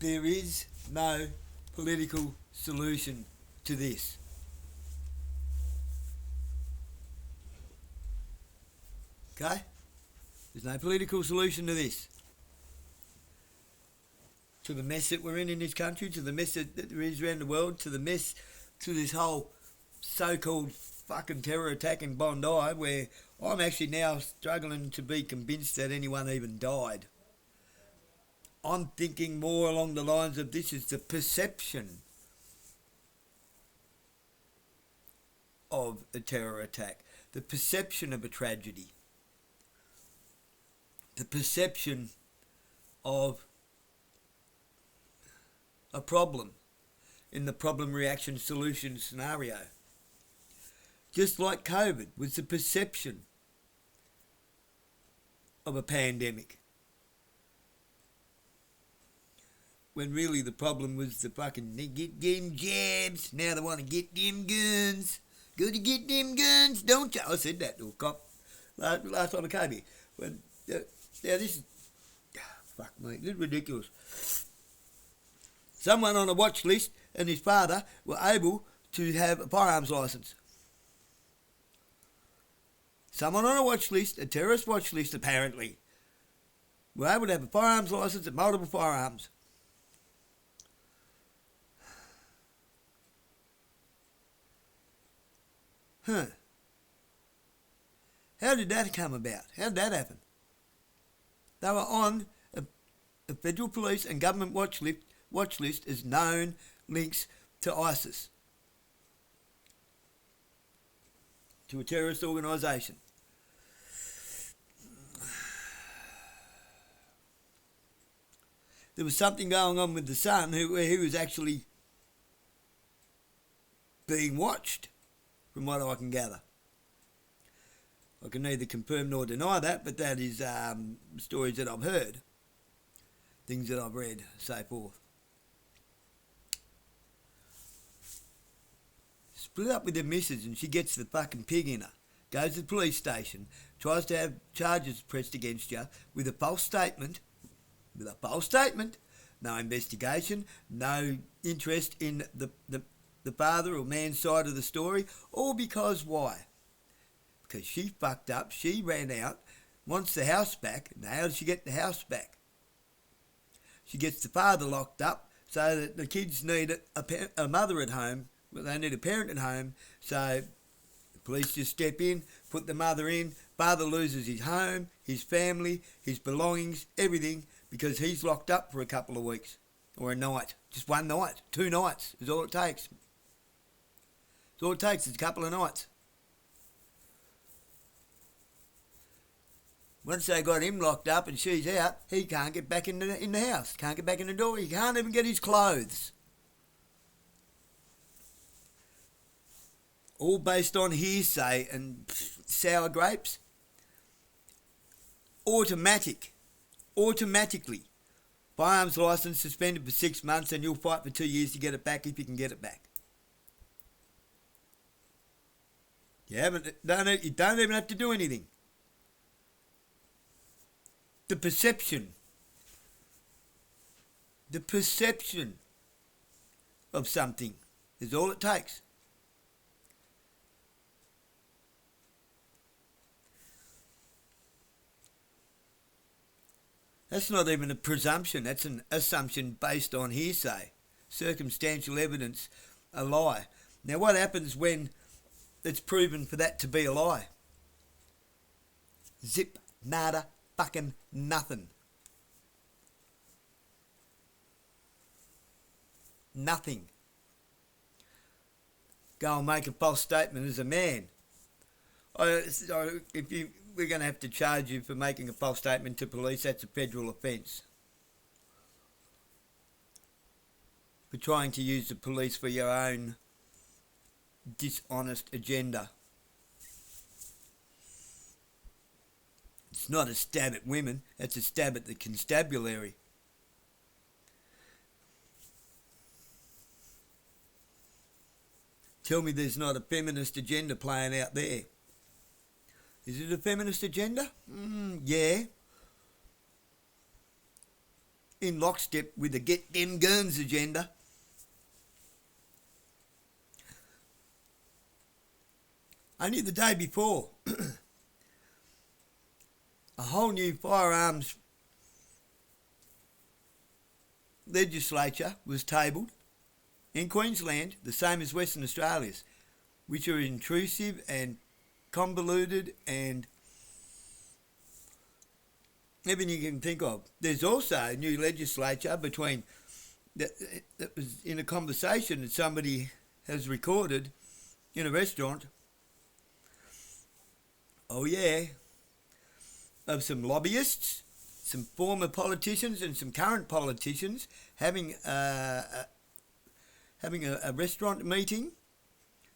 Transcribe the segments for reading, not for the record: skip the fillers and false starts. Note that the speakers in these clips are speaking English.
There is no political solution to this. Okay? There's no political solution to this. To the mess that we're in this country, to the mess that there is around the world, to the mess, to this whole so-called fucking terror attack in Bondi, where I'm actually now struggling to be convinced that anyone even died. I'm thinking more along the lines of this is the perception of a terror attack, the perception of a tragedy, the perception of a problem in the problem reaction solution scenario. Just like COVID was the perception of a pandemic, when really the problem was the fucking get them jabs, now they want to get them guns. Go to get them guns, don't you? I said that to a cop last time I came here. When, now this is, fuck mate, this is ridiculous. Someone on a watch list and his father were able to have a firearms licence. Someone on a watch list, a terrorist watch list apparently, were able to have a firearms licence and multiple firearms. Huh. How did that come about? How did that happen? They were on a federal police and government watch list as known links to ISIS, to a terrorist organisation. There was something going on with the son where he was actually being watched, from what I can gather. I can neither confirm nor deny that, but that is stories that I've heard, things that I've read, so forth. Split up with her missus and she gets the fucking pig in her. Goes to the police station, tries to have charges pressed against you with a false statement. No investigation, no interest in the father or man's side of the story. All because why? Because she fucked up, she ran out, wants the house back. Now how does she get the house back? She gets the father locked up so that the kids need a mother at home. Well, they need a parent at home, so the police just step in, put the mother in, father loses his home, his family, his belongings, everything, because he's locked up for a couple of weeks, or a night, just one night, 2 nights is all it takes. It's all it takes is a couple of nights. Once they got him locked up and she's out, he can't get back in the house, can't get back in the door, he can't even get his clothes. All based on hearsay and sour grapes. Automatically. Firearms licence suspended for 6 months and you'll fight for 2 years to get it back if you can get it back. You don't even have to do anything. The perception of something is all it takes. That's not even a presumption, that's an assumption based on hearsay, circumstantial evidence, a lie. Now what happens when it's proven for that to be a lie? Zip, nada, fucking nothing. Nothing. Go and make a false statement as a man. We're going to have to charge you for making a false statement to police. That's a federal offence. For trying to use the police for your own dishonest agenda. It's not a stab at women, it's a stab at the Constabulary. Tell me there's not a feminist agenda playing out there. Is it a feminist agenda? Yeah. in lockstep with the Get Them Guns agenda. Only the day before, a whole new firearms legislature was tabled in Queensland, the same as Western Australia's, which are intrusive and convoluted and everything you can think of. There's also a new legislature between that was in a conversation that somebody has recorded in a restaurant. Oh yeah, of some lobbyists, some former politicians and some current politicians having a restaurant meeting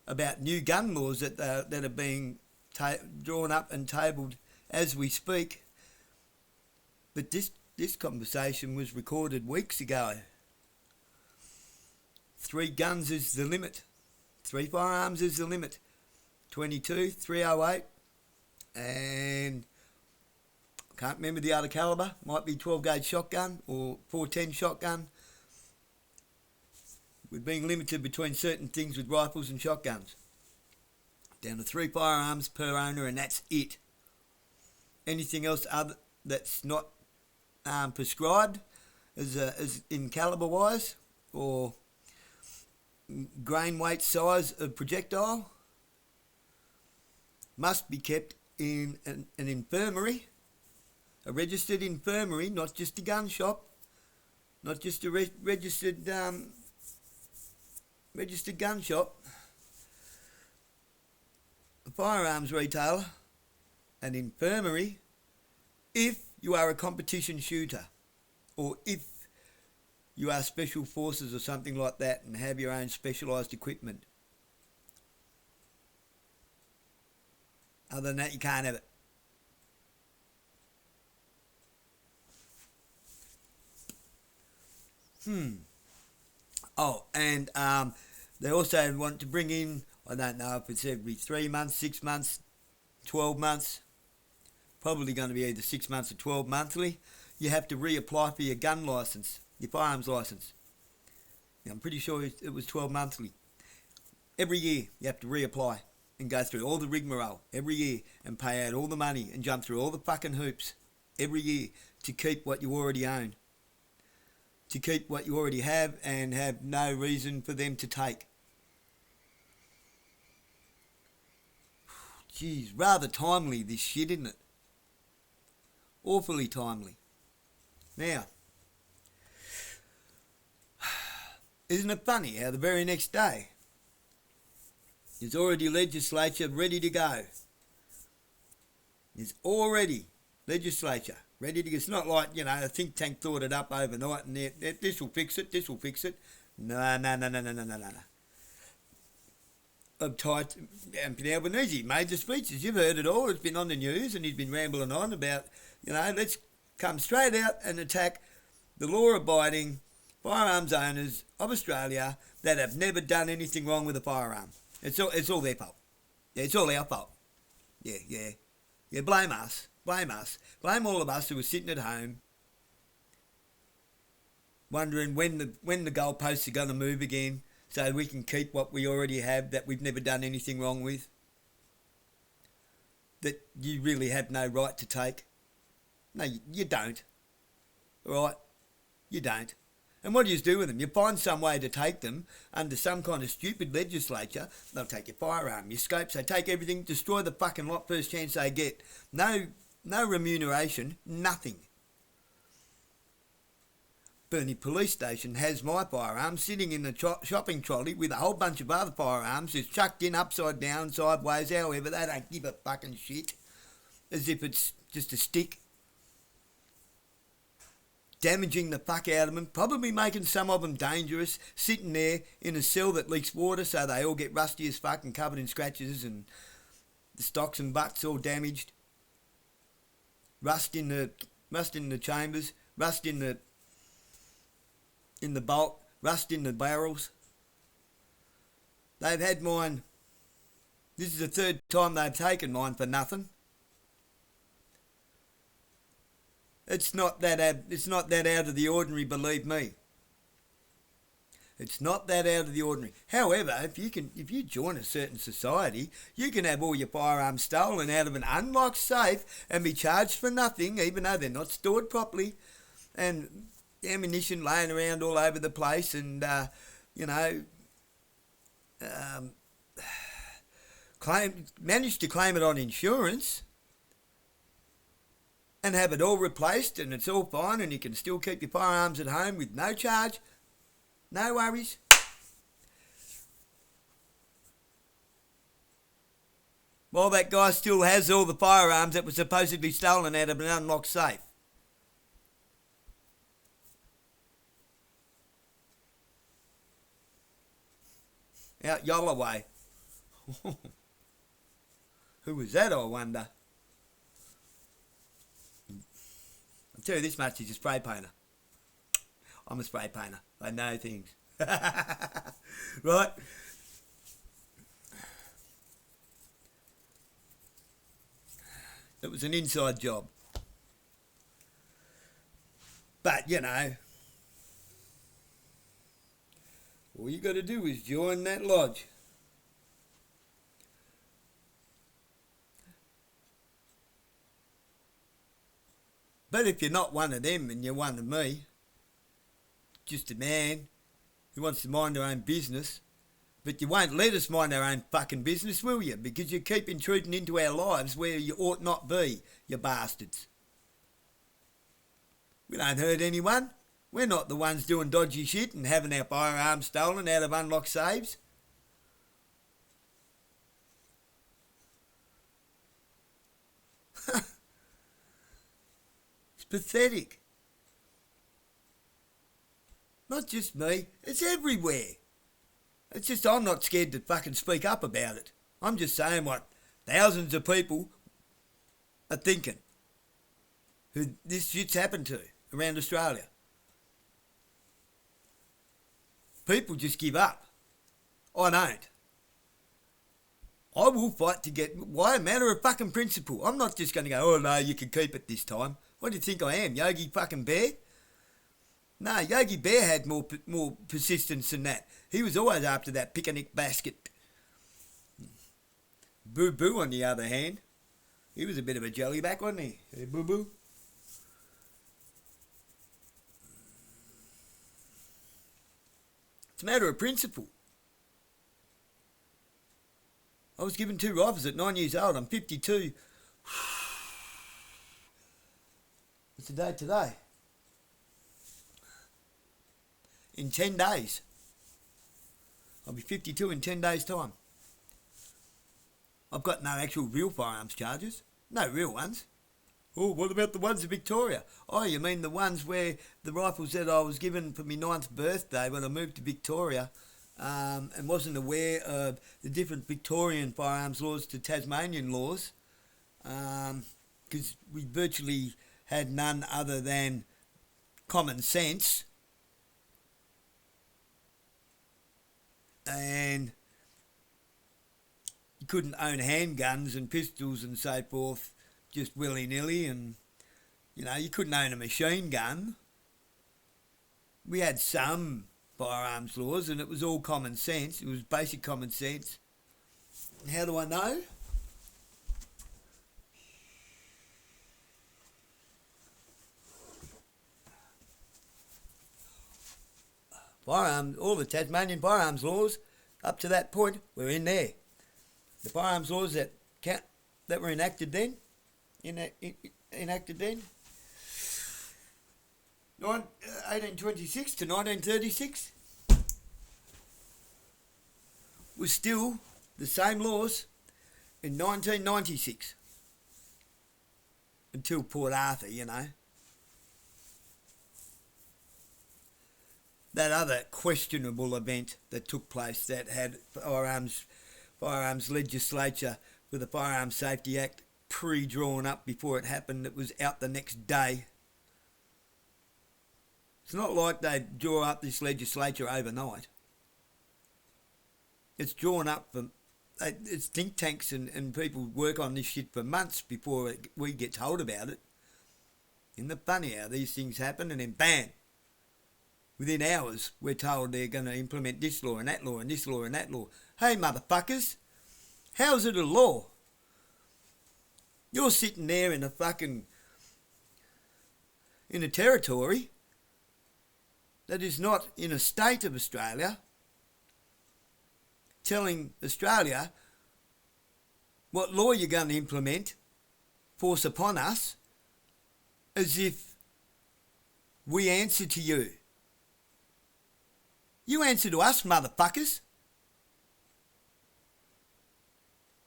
about new gun laws that are being drawn up and tabled as we speak. But this conversation was recorded weeks ago. 3 guns is the limit. 3 firearms is the limit. 22, 308, and I can't remember the other calibre. Might be 12 gauge shotgun or 410 shotgun. We're being limited between certain things with rifles and shotguns. Down to 3 firearms per owner, and that's it. Anything else other that's not prescribed as in calibre wise or grain weight size of projectile must be kept in an infirmary, a registered infirmary, not just a gun shop, not just a registered gun shop, a firearms retailer, an infirmary, if you are a competition shooter, or if you are special forces or something like that and have your own specialised equipment. Other than that, you can't have it. Oh, and they also want to bring in, I don't know if it's every 3 months, 6 months, 12 months, probably going to be either 6 months or 12 monthly, you have to reapply for your gun licence, your firearms licence. Now, I'm pretty sure it was 12 monthly. Every year you have to reapply and go through all the rigmarole every year and pay out all the money and jump through all the fucking hoops every year to keep what you already own, to keep what you already have and have no reason for them to take. Geez, rather timely this shit, isn't it? Awfully timely. Now, isn't it funny how the very next day there's already legislature ready to go. There's already legislature ready to go. It's not like, a think tank thought it up overnight and this will fix it, this will fix it. No. Anthony Albanese made the speeches. You've heard it all. It's been on the news and he's been rambling on about, let's come straight out and attack the law-abiding firearms owners of Australia that have never done anything wrong with a firearm. It's all their fault. Yeah, it's all our fault. Yeah, blame us. Blame all of us who were sitting at home wondering when the goalposts are going to move again so we can keep what we already have that we've never done anything wrong with, that you really have no right to take. No, you don't. All right? You don't. And what do you do with them? You find some way to take them under some kind of stupid legislature. They'll take your firearm, your scopes, they take everything, destroy the fucking lot first chance they get. No remuneration, nothing. Burnie Police Station has my firearm sitting in the shopping trolley with a whole bunch of other firearms. It's chucked in upside down, sideways, however. They don't give a fucking shit. As if it's just a stick. Damaging the fuck out of them, probably making some of them dangerous, sitting there in a cell that leaks water so they all get rusty as fuck and covered in scratches and the stocks and butts all damaged. Rust in the chambers, rust in the bolt, rust in the barrels. They've had mine. This is the 3rd time they've taken mine for nothing. It's not that out of the ordinary, believe me. It's not that out of the ordinary. However, if you join a certain society, you can have all your firearms stolen out of an unlocked safe and be charged for nothing, even though they're not stored properly, and ammunition laying around all over the place, and manage to claim it on insurance and have it all replaced, and it's all fine, and you can still keep your firearms at home with no charge. No worries. While that guy still has all the firearms that were supposedly stolen out of an unlocked safe. Out Yollaway. Who was that, I wonder? I'll tell you this much, he's a spray painter. I'm a spray painter. I know things. Right? It was an inside job. But, all you got to do is join that lodge. But if you're not one of them and you're one of me, just a man who wants to mind their own business, but you won't let us mind our own fucking business, will you? Because you keep intruding into our lives where you ought not be, you bastards. We don't hurt anyone. We're not the ones doing dodgy shit and having our firearms stolen out of unlocked safes. It's pathetic. Not just me, it's everywhere. It's just I'm not scared to fucking speak up about it. I'm just saying what thousands of people are thinking who this shit's happened to around Australia. People just give up. I don't. I will fight to get... Why? A matter of fucking principle. I'm not just going to go, oh no, you can keep it this time. What do you think I am, Yogi fucking Bear? No, Yogi Bear had more persistence than that. He was always after that picnic basket. Boo Boo, on the other hand, he was a bit of a jellyback, wasn't he? Hey, Boo Boo. It's a matter of principle. I was given 2 rifles at 9 years old. I'm 52. What's the date today? In 10 days. I'll be 52 in 10 days' time. I've got no actual real firearms charges. No real ones. Oh, what about the ones in Victoria? Oh, you mean the ones where the rifles that I was given for my 9th birthday when I moved to Victoria and wasn't aware of the different Victorian firearms laws to Tasmanian laws, because we virtually had none other than common sense. And you couldn't own handguns and pistols and so forth just willy-nilly, and you couldn't own a machine gun. We had some firearms laws and it was all common sense. It was basic common sense. And how do I know? All the Tasmanian firearms laws up to that point were in there. The firearms laws that were enacted then, 1826 to 1936, was still the same laws in 1996 until Port Arthur, That other questionable event that took place that had firearms legislature with the Firearms Safety Act pre-drawn up before it happened. It was out the next day. It's not like they draw up this legislature overnight. It's drawn up for... It's think tanks and people work on this shit for months before we get told about it. Isn't it funny how these things happen and then bam, within hours we're told they're going to implement this law and that law and this law and that law. Hey motherfuckers, how's it a law? You're sitting there in a territory that is not in a state of Australia, telling Australia what law you're going to implement, force upon us, as if we answer to you. You answer to us, motherfuckers.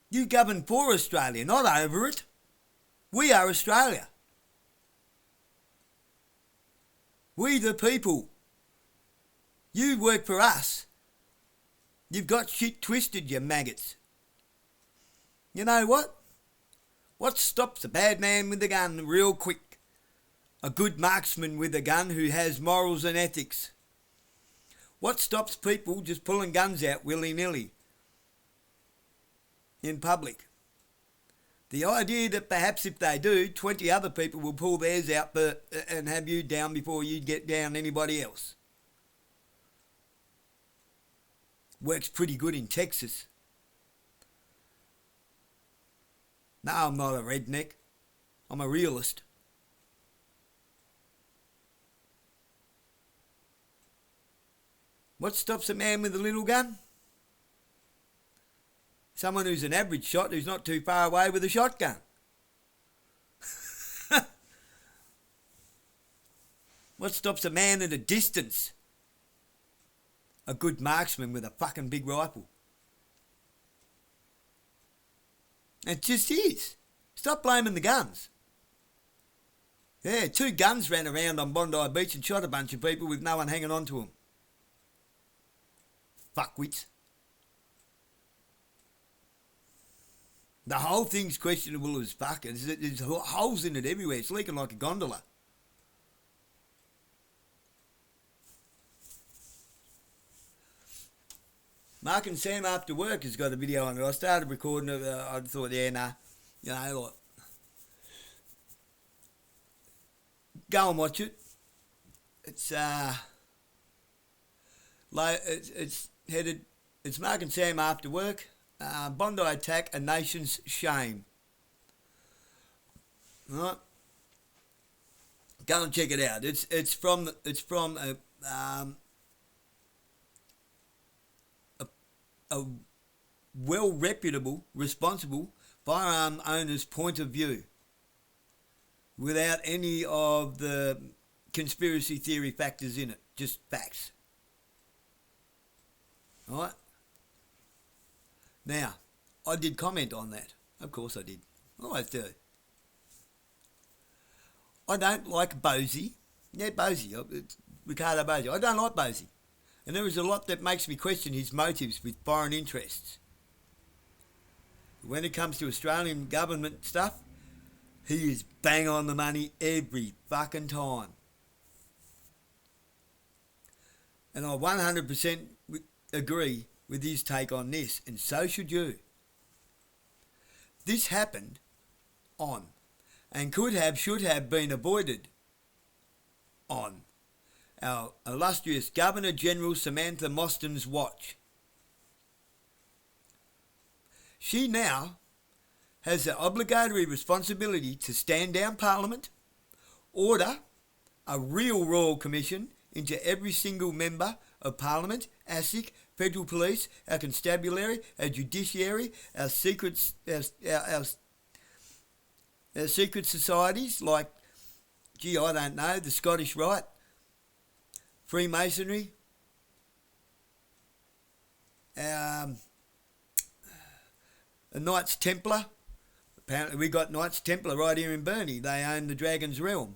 You govern for Australia, not over it. We are Australia. We the people. You work for us. You've got shit twisted, you maggots. You know what? What stops a bad man with a gun real quick? A good marksman with a gun who has morals and ethics. What stops people just pulling guns out willy-nilly in public? The idea that perhaps if they do, 20 other people will pull theirs out and have you down before you get down anybody else. Works pretty good in Texas. No, I'm not a redneck. I'm a realist. What stops a man with a little gun? Someone who's an average shot who's not too far away with a shotgun. What stops a man at a distance? A good marksman with a fucking big rifle. It just is. Stop blaming the guns. Yeah, 2 guns ran around on Bondi Beach and shot a bunch of people with no one hanging on to them. Fuckwits. The whole thing's questionable as fuck. There's holes in it everywhere. It's leaking like a gondola. Mark and Sam After Work has got a video on it. I started recording it. I thought, yeah, nah. You know, like, go and watch it. It's headed. It's Mark and Sam After Work. Bondi attack, a nation's shame. Right. Go and check it out. It's from a well reputable, responsible firearm owner's point of view, without any of the conspiracy theory factors in it, just facts. All right. Now, I did comment on that. Of course I did. I always do. I don't like Bosey. Yeah, Bosey. It's Ricardo Bosey. I don't like Bosey. And there is a lot that makes me question his motives with foreign interests. When it comes to Australian government stuff, he is bang on the money every fucking time. And I 100% agree with his take on this, and so should you. This happened on, and should have been avoided on, our illustrious Governor General Samantha Mostyn's watch. She now has the obligatory responsibility to stand down Parliament, order a real Royal Commission into every single member of Parliament, ASIC, Federal Police, our Constabulary, our Judiciary, our secret societies like, I don't know, the Scottish Rite, Freemasonry, a Knights Templar. Apparently we got Knights Templar right here in Burnie. They own the Dragon's Realm.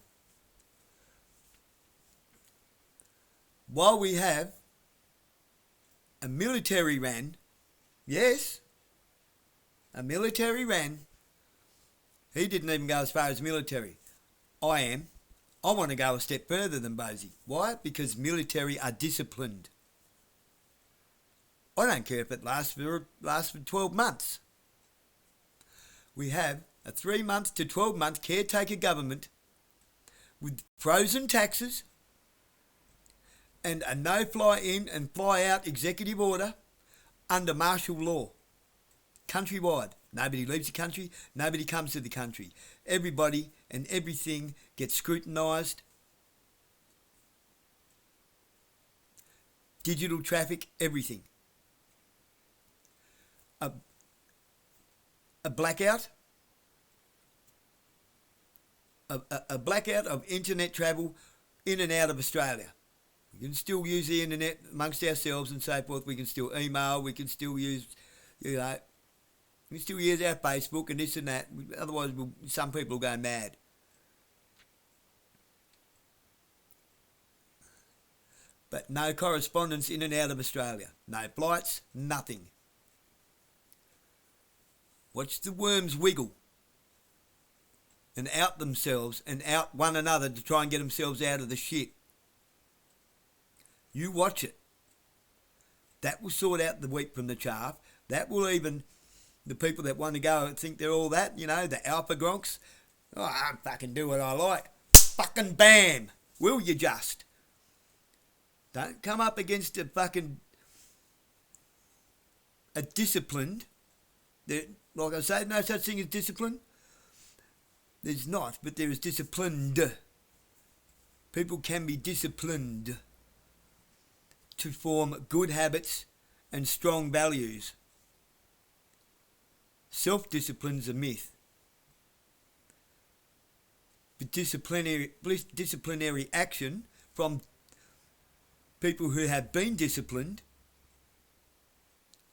While we have a military ran, yes, a military ran, he didn't even go as far as military. I want to go a step further than Bosey. Why? Because military are disciplined. I don't care if it lasts for 12 months. We have a 3 month to 12 month caretaker government with frozen taxes and a no fly in and fly out executive order under martial law, countrywide. Nobody leaves the country, nobody comes to the country. Everybody and everything gets scrutinised. Digital traffic, everything. A blackout, a blackout of internet travel in and out of Australia. We can still use the internet amongst ourselves and so forth. We can still email, we can still use, we can still use our Facebook and this and that. Otherwise, some people will go mad. But no correspondence in and out of Australia. No flights, nothing. Watch the worms wiggle and out themselves and out one another to try and get themselves out of the shit. You watch it. That will sort out the wheat from the chaff. That will even, the people that want to go and think they're all that, the alpha gronks, I fucking do what I like. Fucking bam! Will you just? Don't come up against a disciplined, like I say, no such thing as discipline. There's not, but there is disciplined. People can be disciplined to form good habits and strong values. Self-discipline's a myth. But disciplinary action from people who have been disciplined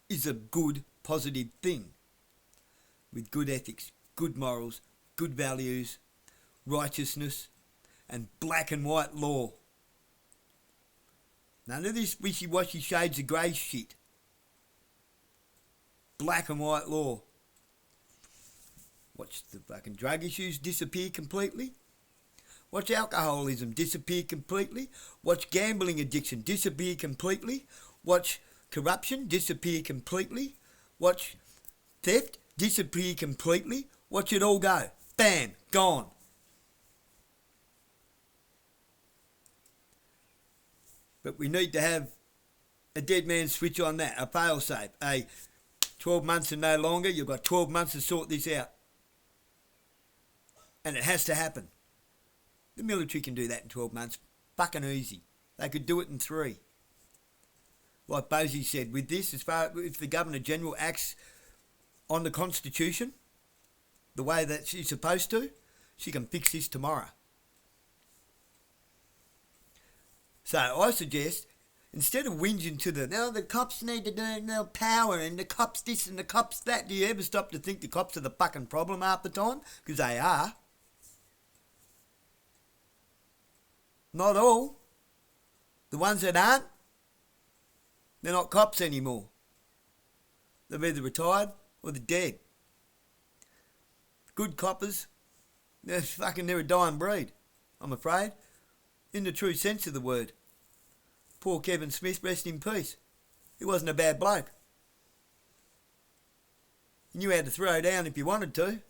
is a good, positive thing. With good ethics, good morals, good values, righteousness, and black and white law. None of this wishy-washy shades of grey shit. Black and white law. Watch the fucking drug issues disappear completely. Watch alcoholism disappear completely. Watch gambling addiction disappear completely. Watch corruption disappear completely. Watch theft disappear completely. Watch it all go. Bam, gone. But we need to have a dead man's switch on that, a fail-safe, a 12 months and no longer, you've got 12 months to sort this out. And it has to happen. The military can do that in 12 months. Fucking easy. They could do it in 3. Like Bosie said, with this, if the Governor General acts on the Constitution, the way that she's supposed to, she can fix this tomorrow. So I suggest, instead of whinging to the cops need to do no power and the cops this and the cops that, do you ever stop to think the cops are the fucking problem half the time? Because they are. Not all. The ones that aren't, they're not cops anymore. They've either retired or they're dead. Good coppers, they're a dying breed, I'm afraid. In the true sense of the word. Poor Kevin Smith, rest in peace. He wasn't a bad bloke. He knew how to throw down if you wanted to.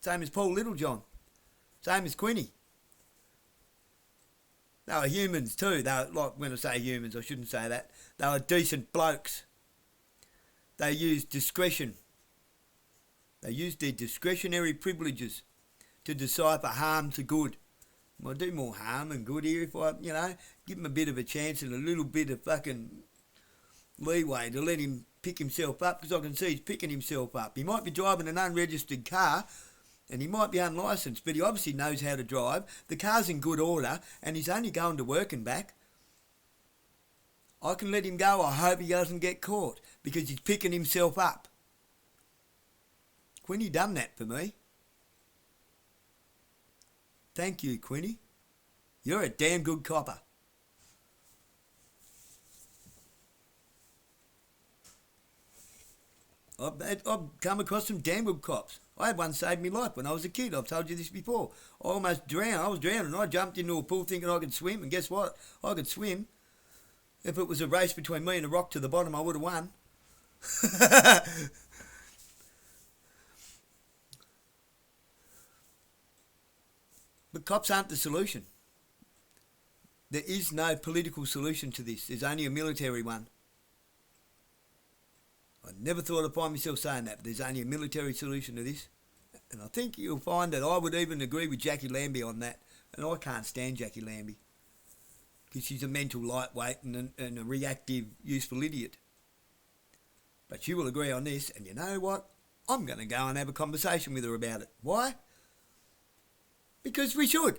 Same as Paul Littlejohn. Same as Quinny. They were humans too. They were, like, when I say humans, I shouldn't say that. They were decent blokes. They used discretion. They used their discretionary privileges to decipher harm to good. I'll do more harm and good here if I, give him a bit of a chance and a little bit of fucking leeway to let him pick himself up, because I can see he's picking himself up. He might be driving an unregistered car and he might be unlicensed, but he obviously knows how to drive. The car's in good order and he's only going to work and back. I can let him go. I hope he doesn't get caught because he's picking himself up. Quinny done that for me. Thank you, Quinny. You're a damn good copper. I've come across some damn good cops. I had one save me life when I was a kid. I've told you this before. I almost drowned. I was drowning. I jumped into a pool thinking I could swim, and guess what? I could swim. If it was a race between me and a rock to the bottom, I would have won. But cops aren't the solution. There is no political solution to this. There's only a military one. I never thought I'd find myself saying that, but there's only a military solution to this. And I think you'll find that I would even agree with Jackie Lambie on that. And I can't stand Jackie Lambie, because she's a mental lightweight and a reactive, useful idiot. But she will agree on this, and you know what? I'm going to go and have a conversation with her about it. Why? Because we should.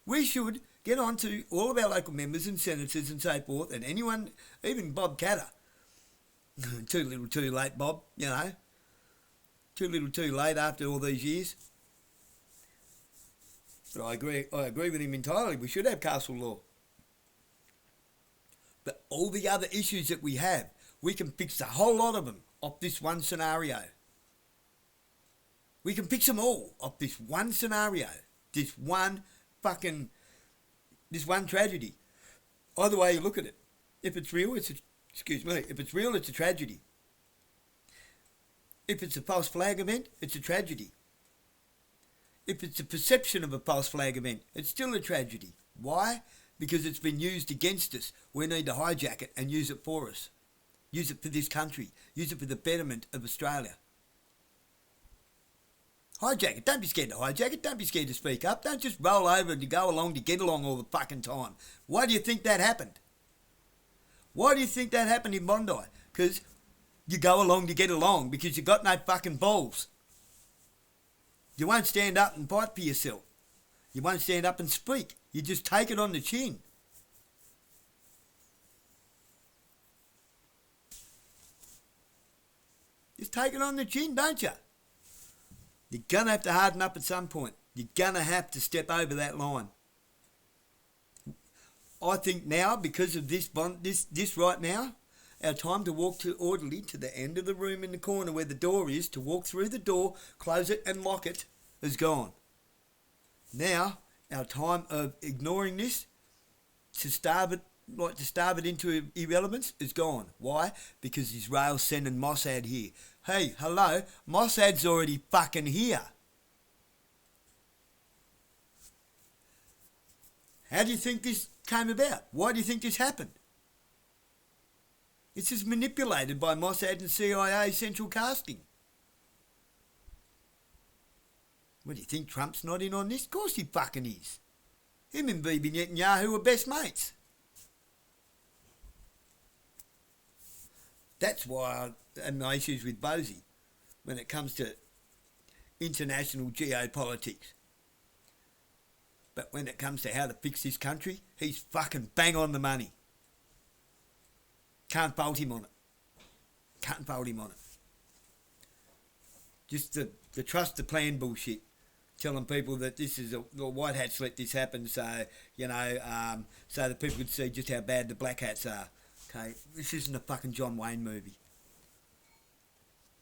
We should get on to all of our local members and senators and so forth, and anyone, even Bob Catter. Too little too late, Bob, you know. Too little too late after all these years. But I agree with him entirely. We should have castle law. But all the other issues that we have, we can fix a whole lot of them off this one scenario. We can fix them all off this one scenario. This one tragedy. Either way you look at it. If it's real, if it's real, it's a tragedy. If it's a false flag event, it's a tragedy. If it's a perception of a false flag event, it's still a tragedy. Why? Because it's been used against us. We need to hijack it and use it for us. Use it for this country. Use it for the betterment of Australia. Hijack it. Don't be scared to hijack it. Don't be scared to speak up. Don't just roll over to go along to get along all the fucking time. Why do you think that happened? Why do you think that happened in Bondi? Because you go along to get along, because you got no fucking balls. You won't stand up and fight for yourself. You won't stand up and speak. You just take it on the chin. Just take it on the chin, don't you? You're going to have to harden up at some point. You're going to have to step over that line. I think now, because of this right now, our time to walk orderly to the end of the room in the corner where the door is, to walk through the door, close it and lock it, is gone. Now, our time of ignoring this, to starve it into irrelevance, is gone. Why? Because Israel's sending Mossad here. Hey, hello, Mossad's already fucking here. How do you think this came about? Why do you think this happened? It's just manipulated by Mossad and CIA central casting. What do you think, Trump's not in on this? Of course he fucking is. Him and Bibi Netanyahu are best mates. That's why I have my issues with Bosie when it comes to international geopolitics. But when it comes to how to fix this country, he's fucking bang on the money. Can't fault him on it. Can't fault him on it. Just the trust the plan bullshit. Telling people that this is the white hats let this happen, so so that people could see just how bad the black hats are. Okay, this isn't a fucking John Wayne movie.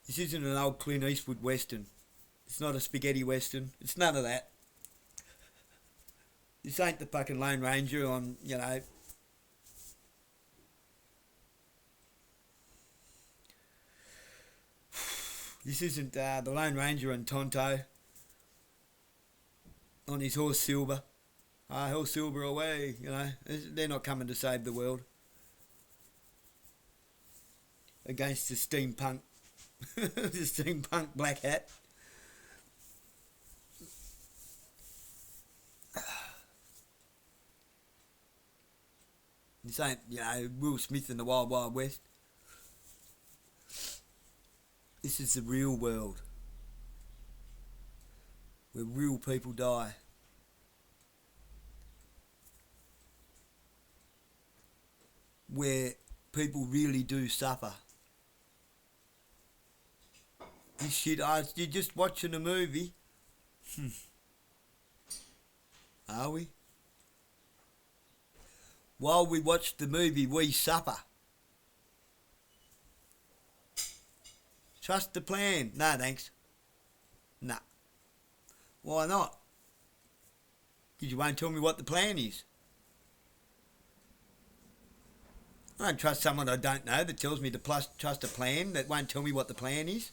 This isn't an old Clint Eastwood western. It's not a spaghetti western. It's none of that. This ain't the fucking Lone Ranger on, This isn't the Lone Ranger and Tonto on his horse Silver. Horse Silver away, They're not coming to save the world. Against the steampunk, the steampunk black hat. This ain't, Will Smith in the Wild Wild West. This is the real world, where real people die. Where people really do suffer. This shit, you're just watching a movie. Are we? While we watch the movie, we suffer. Trust the plan. No, thanks. Nah. Why not? Because you won't tell me what the plan is. I don't trust someone I don't know that tells me to trust a plan that won't tell me what the plan is.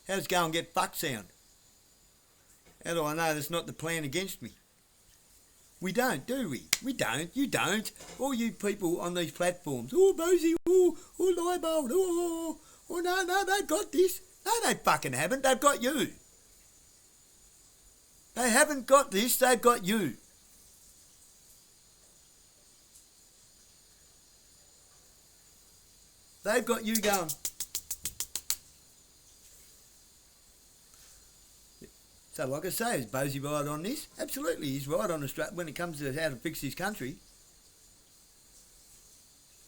How does go and get fucked sound? How do I know that's not the plan against me? We don't, do we? We don't. You don't. All you people on these platforms, oh, Bosie, oh, Leibold, oh, no, they've got this. No, they fucking haven't. They've got you. They haven't got this. They've got you. They've got you going. So, like I say, is Bosie right on this? Absolutely, he's right on Australia when it comes to how to fix his country.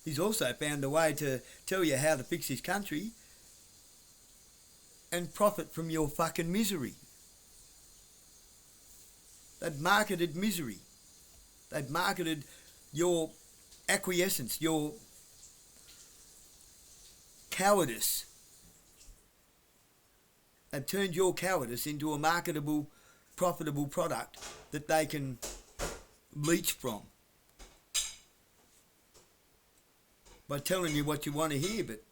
He's also found a way to tell you how to fix his country and profit from your fucking misery. They've marketed misery. They've marketed your acquiescence, your cowardice. They've turned your cowardice into a marketable, profitable product that they can leech from by telling you what you want to hear, but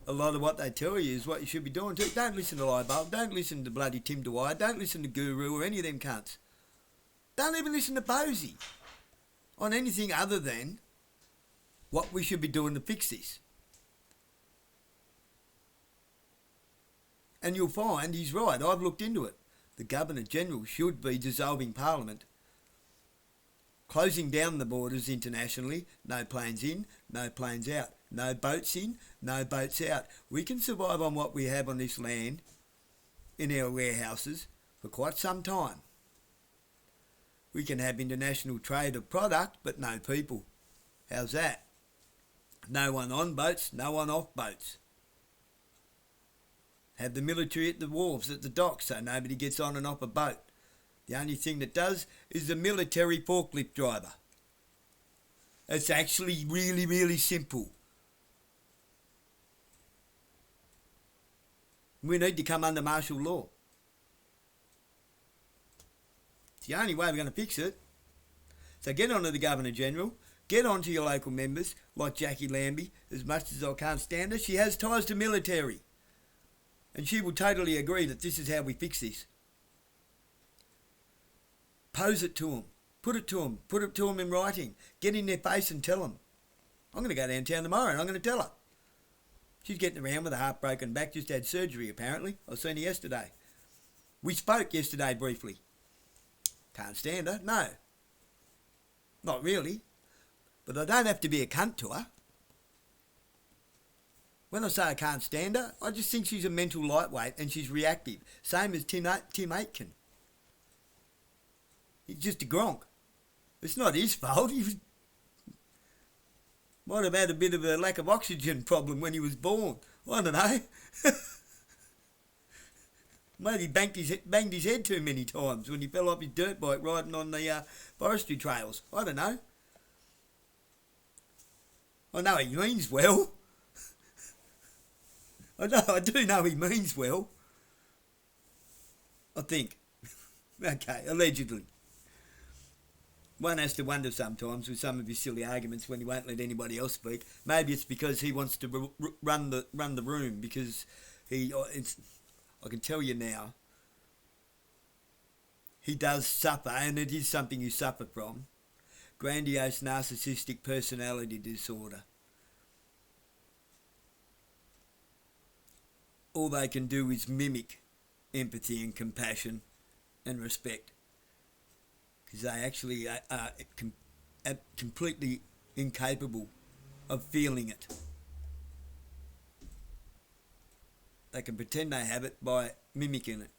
a lot of what they tell you is what you should be doing too. Don't listen to Leibold, don't listen to bloody Tim Dwyer, don't listen to Guru or any of them cunts. Don't even listen to Bosie on anything other than what we should be doing to fix this. And you'll find he's right. I've looked into it. The Governor General should be dissolving Parliament, closing down the borders internationally. No planes in, no planes out. No boats in, no boats out. We can survive on what we have on this land in our warehouses for quite some time. We can have international trade of product, but no people. How's that? No one on boats, no one off boats. Have the military at the wharves, at the docks, so nobody gets on and off a boat. The only thing that does is the military forklift driver. It's actually really, really simple. We need to come under martial law. It's the only way we're going to fix it. So get on to the Governor General. Get on to your local members, like Jackie Lambie. As much as I can't stand her, she has ties to military. And she will totally agree that this is how we fix this. Pose it to them. Put it to them in writing. Get in their face and tell them. I'm going to go downtown tomorrow and I'm going to tell her. She's getting around with a heartbroken back, just had surgery apparently. I seen her yesterday. We spoke yesterday briefly. Can't stand her, no. Not really. But I don't have to be a cunt to her. When I say I can't stand her, I just think she's a mental lightweight and she's reactive. Same as Tim Aitken. He's just a gronk. It's not his fault. He might have had a bit of a lack of oxygen problem when he was born. I don't know. Maybe he banged his head too many times when he fell off his dirt bike riding on the forestry trails. I don't know. I know he means well. I do know he means well. I think. Okay, allegedly. One has to wonder sometimes with some of his silly arguments when he won't let anybody else speak. Maybe it's because he wants to run the room, because I can tell you now, he does suffer, and it is something you suffer from, grandiose narcissistic personality disorder. All they can do is mimic empathy and compassion and respect, because they actually are completely incapable of feeling it. They can pretend they have it by mimicking it.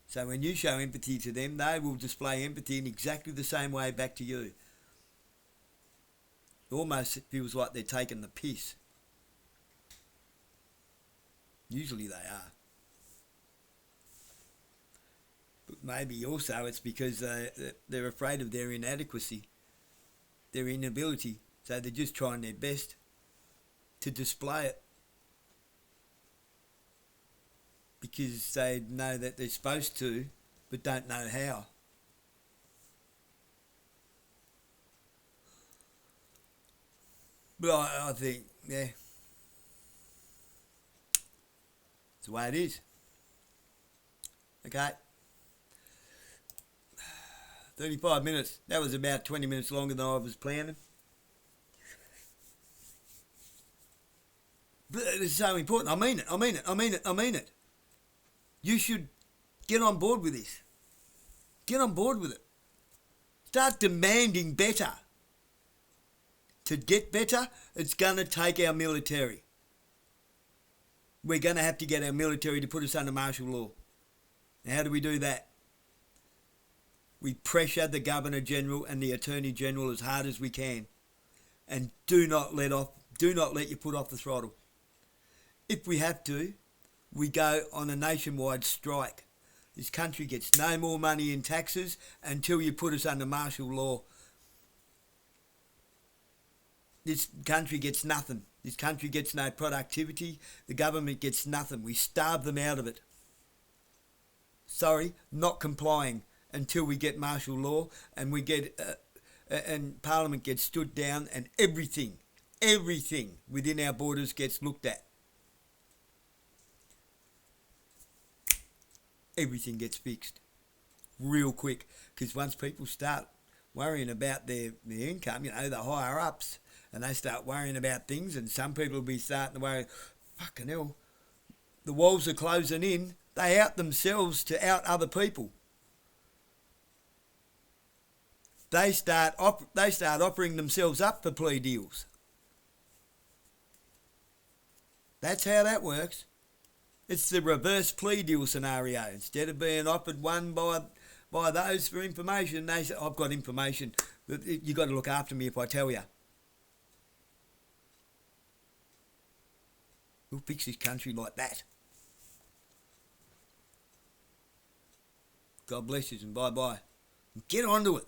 So when you show empathy to them, they will display empathy in exactly the same way back to you. Almost it feels like they're taking the piss. Usually they are. But maybe also it's because they're afraid of their inadequacy, their inability, so they're just trying their best to display it, because they know that they're supposed to, but don't know how. But I think, yeah, it's the way it is. Okay. 35 minutes. That was about 20 minutes longer than I was planning. But it's so important. I mean it. You should get on board with this. Get on board with it. Start demanding better. To get better, it's going to take our military. We're going to have to get our military to put us under martial law. Now, how do we do that? We pressure the Governor General and the Attorney General as hard as we can. And do not let you put off the throttle. If we have to, we go on a nationwide strike. This country gets no more money in taxes until you put us under martial law. This country gets nothing. This country gets no productivity. The government gets nothing. We starve them out of it. Sorry, not complying until we get martial law and we get and Parliament gets stood down and everything within our borders gets looked at. Everything gets fixed real quick, because once people start worrying about their income, the higher ups, and they start worrying about things, and some people will be starting to worry, fucking hell, the walls are closing in, they out themselves to out other people. They start offering themselves up for plea deals. That's how that works. It's the reverse plea deal scenario. Instead of being offered one by those for information, they say, I've got information, but you've got to look after me if I tell you. We'll fix this country like that. God bless you and bye-bye. Get on to it.